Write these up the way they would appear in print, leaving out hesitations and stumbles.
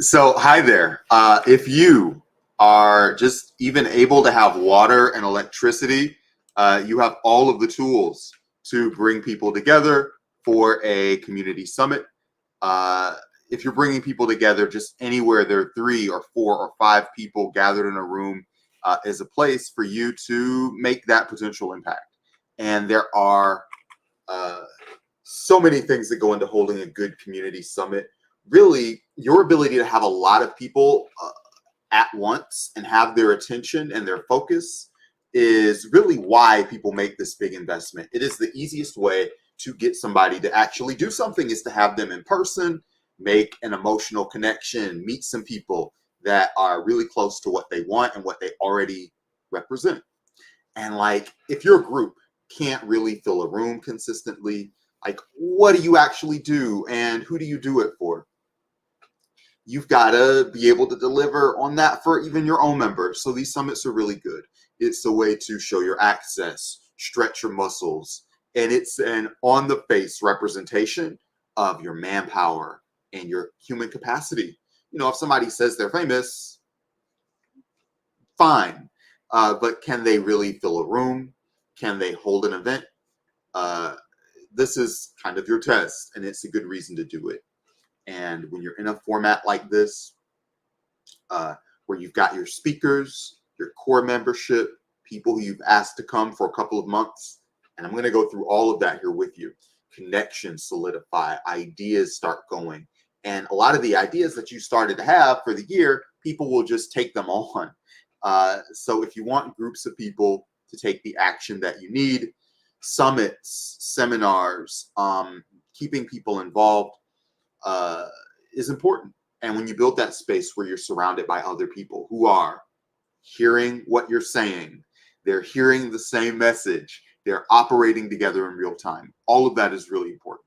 So, hi there. If you are just even able to have water and electricity, you have all of the tools to bring people together for a community summit. Uh, if you're bringing people together just anywhere there are 3 or 4 or 5 people gathered in a room, is a place for you to make that potential impact. And there are uh, so many things that go into holding a good community summit. Really, your ability to have a lot of people at once and have their attention and their focus is really why people make this big investment. It is the easiest way to get somebody to actually do something is to have them in person, make an emotional connection, meet some people that are really close to what they want and what they already represent. And like, if your group can't really fill a room consistently, like, what do you actually do and who do you do it for? You've got to be able to deliver on that for even your own members. So these summits are really good. It's a way to show your access, stretch your muscles, and it's an on the face representation of your manpower and your human capacity. You know, if somebody says they're famous, fine. But can they really fill a room? Can they hold an event? Uh, this is kind of your test, and it's a good reason to do it. And when you're in a format like this, uh, where you've got your speakers, your core membership, people who you've asked to come for a couple of months, and I'm going to go through all of that here with you. Connections solidify, ideas start going. And a lot of the ideas that you started to have for the year, people will just take them on. So if you want groups of people to take the action that you need, summits, seminars, keeping people involved uh, is important. And when you build that space where you're surrounded by other people who are hearing what you're saying, they're hearing the same message, they're operating together in real time, all of that is really important.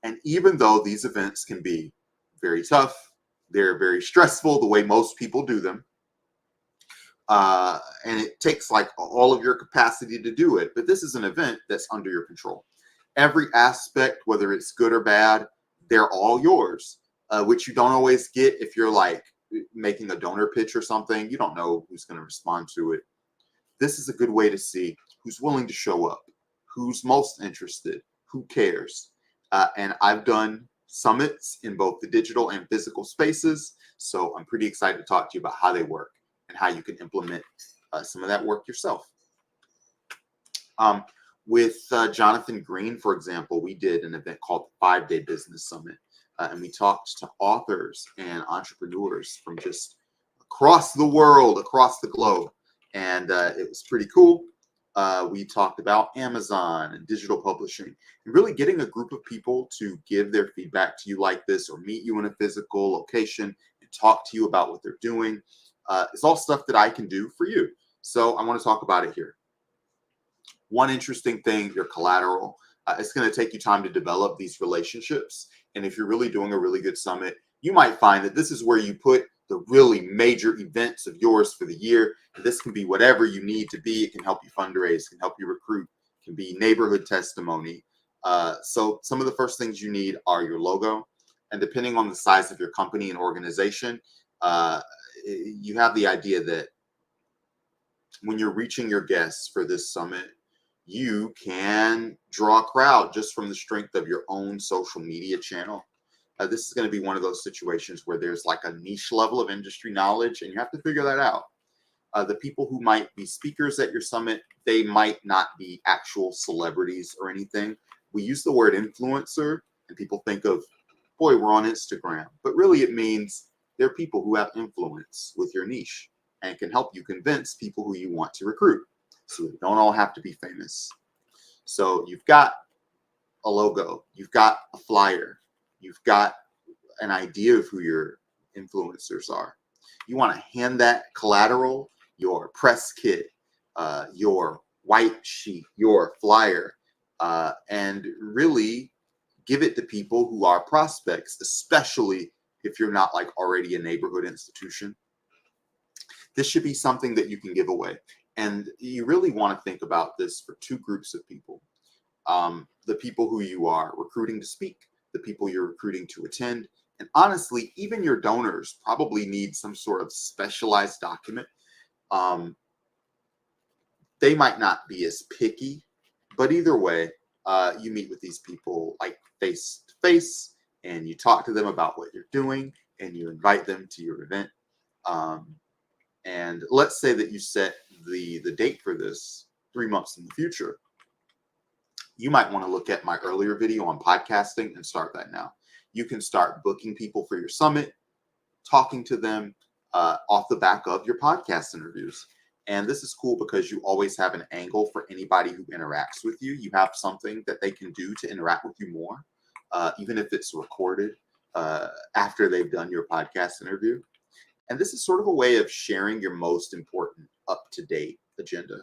And even though these events can be very tough, they're very stressful the way most people do them, and it takes like all of your capacity to do it. But this is an event that's under your control. Every aspect, whether it's good or bad, they're all yours, which you don't always get if you're like making a donor pitch or something. You don't know who's going to respond to it. This is a good way to see who's willing to show up, who's most interested, who cares. And I've done summits in both the digital and physical spaces. So I'm pretty excited to talk to you about how they work and how you can implement some of that work yourself. Um, with Jonathan Green, for example, we did an event called the 5-Day Business Summit. And we talked to authors and entrepreneurs from just across the world, across the globe. And it was pretty cool. We talked about Amazon and digital publishing and really getting a group of people to give their feedback to you like this or meet you in a physical location and talk to you about what they're doing. It's all stuff that I can do for you. So I want to talk about it here. One interesting thing, your collateral. It's going to take you time to develop these relationships. And if you're really doing a really good summit, you might find that this is where you put the really major events of yours for the year. And this can be whatever you need to be. It can help you fundraise, can help you recruit, can be neighborhood testimony. So some of the first things you need are your logo. And depending on the size of your company and organization, you have the idea that when you're reaching your guests for this summit, you can draw a crowd just from the strength of your own social media channel. This is going to be one of those situations where there's like a niche level of industry knowledge, and you have to figure that out. The people who might be speakers at your summit, they might not be actual celebrities or anything. We use the word influencer, and people think of, boy, we're on Instagram. But really, it means they're people who have influence with your niche and can help you convince people who you want to recruit. So they don't all have to be famous. So you've got a logo, you've got a flyer, you've got an idea of who your influencers are. You want to hand that collateral, your press kit, your white sheet, your flyer, and really give it to people who are prospects, especially if you're not like already a neighborhood institution. This should be something that you can give away. And you really want to think about this for 2 groups of people. The people who you are recruiting to speak, the people you're recruiting to attend, And honestly, even your donors probably need some sort of specialized document. Um, they might not be as picky, but either way, you meet with these people like face to face, and you talk to them about what you're doing, and you invite them to your event. Um, and let's say that you set the date for this 3 months in the future. You might want to look at my earlier video on podcasting and start that now. You can start booking people for your summit, talking to them off the back of your podcast interviews. And this is cool because you always have an angle for anybody who interacts with you. You have something that they can do to interact with you more, even if it's recorded after they've done your podcast interview. And this is sort of a way of sharing your most important up-to-date agenda.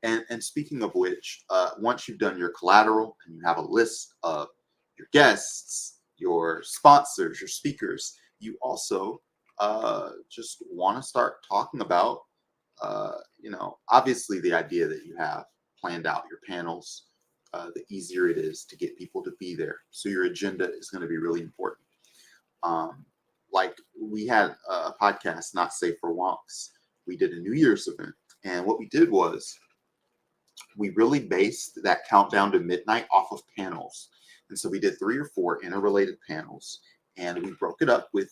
And speaking of which, once you've done your collateral and you have a list of your guests, your sponsors, your speakers, you also just want to start talking about, obviously the idea that you have planned out your panels, the easier it is to get people to be there. So your agenda is going to be really important. Like we had a podcast, Not Safe for Wonks. We did a New Year's event. And what we did was we really based that countdown to midnight off of panels. And so we did 3 or 4 interrelated panels, and we broke it up with,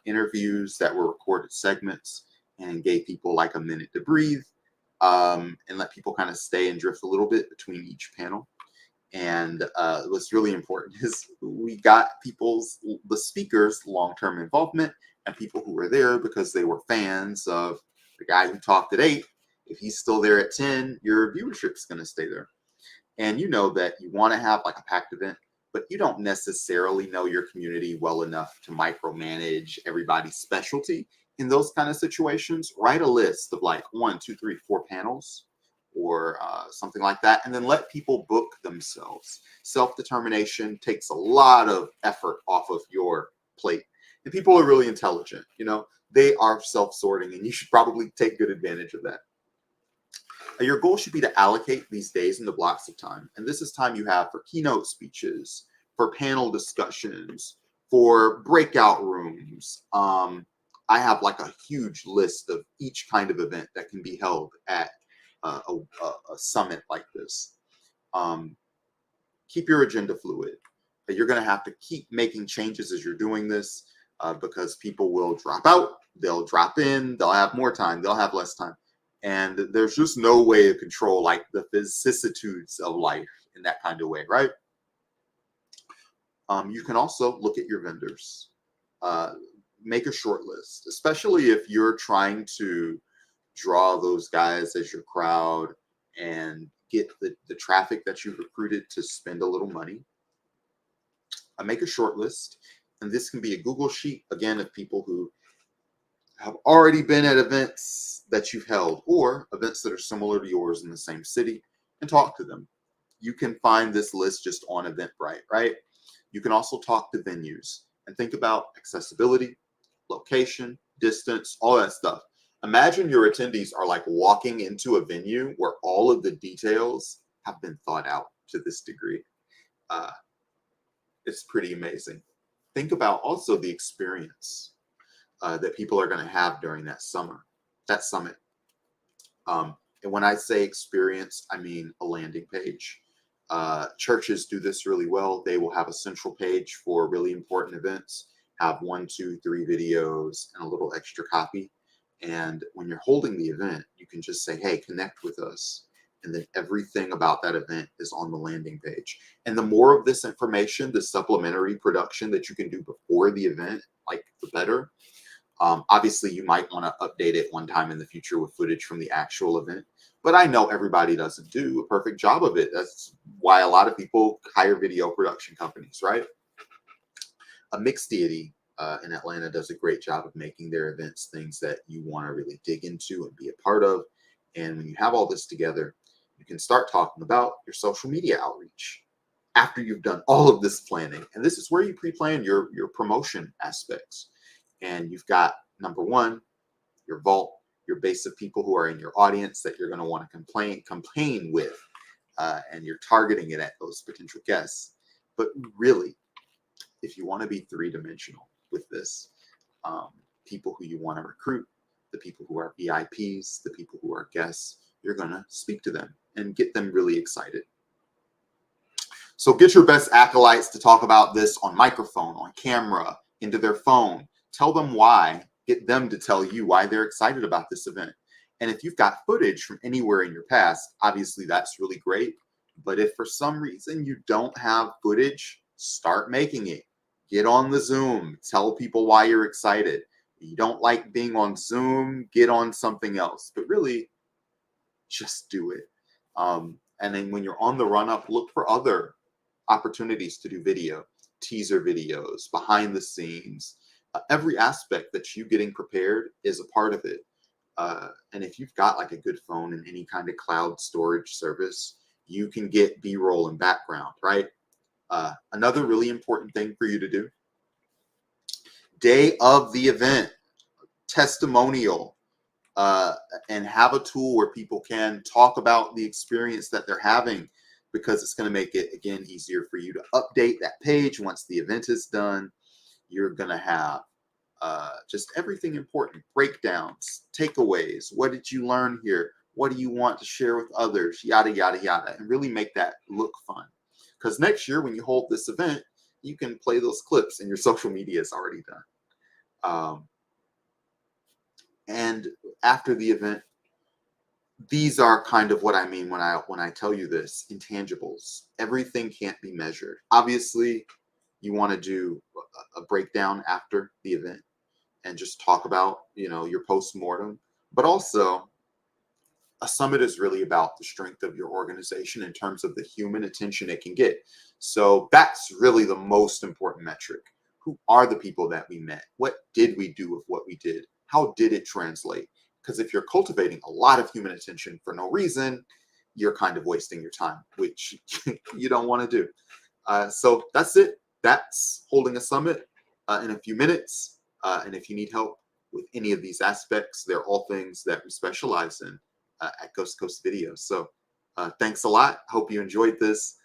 interviews that were recorded segments, and gave people like a minute to breathe, and let people kind of stay and drift a little bit between each panel. And what's really important is we got the speakers' long-term involvement, and people who were there because they were fans of the guy who talked at 8. If he's still there at 10, your viewership's going to stay there. And you know that you want to have like a packed event, but you don't necessarily know your community well enough to micromanage everybody's specialty. In those kind of situations, write a list of like 1, 2, 3, 4 panels or something like that, and then let people book themselves. Self-determination takes a lot of effort off of your plate. And people are really intelligent, they are self-sorting, and you should probably take good advantage of that. Your goal should be to allocate these days into blocks of time. And this is time you have for keynote speeches, for panel discussions, for breakout rooms. I have like a huge list of each kind of event that can be held at a summit like this. Keep your agenda fluid. You're going to have to keep making changes as you're doing this because people will drop out, they'll drop in, they'll have more time, they'll have less time. And there's just no way to control like the vicissitudes of life in that kind of way, right? You can also look at your vendors. Make a short list, especially if you're trying to draw those guys as your crowd and get the traffic that you've recruited to spend a little money. Make a short list. And this can be a Google Sheet, again, of people who have already been at events that you've held or events that are similar to yours in the same city, and talk to them. You can find this list just on Eventbrite, right? You can also talk to venues and think about accessibility, location, distance, all that stuff. Imagine your attendees are like walking into a venue where all of the details have been thought out to this degree. It's pretty amazing. Think about also the experience that people are going to have during that summit. And when I say experience, I mean a landing page. Churches do this really well. They will have a central page for really important events, have 1, 2, 3 videos and a little extra copy. And when you're holding the event, you can just say, hey, connect with us. And then everything about that event is on the landing page. And the more of this information, the supplementary production that you can do before the event, like the better. Obviously, you might want to update it one time in the future with footage from the actual event. But I know everybody doesn't do a perfect job of it. That's why a lot of people hire video production companies, right? A Mixed Deity in Atlanta does a great job of making their events things that you want to really dig into and be a part of. And when you have all this together, you can start talking about your social media outreach after you've done all of this planning. And this is where you pre-plan your promotion aspects. And you've got, number one, your vault, your base of people who are in your audience that you're going to want to campaign with, and you're targeting it at those potential guests. But really, if you want to be three-dimensional with this, people who you want to recruit, the people who are VIPs, the people who are guests, you're going to speak to them and get them really excited. So get your best acolytes to talk about this on microphone, on camera, into their phone. Tell them why. Get them to tell you why they're excited about this event. And if you've got footage from anywhere in your past, obviously that's really great. But if for some reason you don't have footage, start making it. Get on the Zoom. Tell people why you're excited. If you don't like being on Zoom, get on something else. But really, just do it. And then when you're on the run-up, look for other opportunities to do video, teaser videos, behind the scenes. Every aspect that you getting prepared is a part of it. And if you've got like a good phone and any kind of cloud storage service, you can get B-roll and background, right? Another really important thing for you to do, day of the event, testimonial, and have a tool where people can talk about the experience that they're having, because it's going to make it, again, easier for you to update that page once the event is done. You're going to have just everything important, breakdowns, takeaways. What did you learn here? What do you want to share with others? Yada, yada, yada, and really make that look fun. Because next year, when you hold this event, you can play those clips and your social media is already done. And after the event, these are kind of what I mean when I tell you this, intangibles. Everything can't be measured. Obviously, you want to do a breakdown after the event and just talk about, your post-mortem. But also, a summit is really about the strength of your organization in terms of the human attention it can get. So that's really the most important metric. Who are the people that we met? What did we do with what we did? How did it translate? Because if you're cultivating a lot of human attention for no reason, you're kind of wasting your time, which you don't want to do. So that's it. That's holding a summit in a few minutes. And if you need help with any of these aspects, they're all things that we specialize in at Coast to Coast Videos. So thanks a lot. Hope you enjoyed this.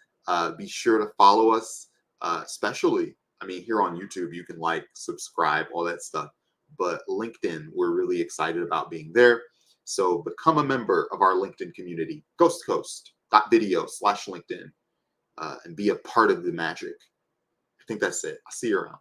Be sure to follow us, especially, here on YouTube, you can like, subscribe, all that stuff. But LinkedIn, we're really excited about being there. So become a member of our LinkedIn community, Coast to Coast.video/LinkedIn, and be a part of the magic. I think that's it. I'll see you around.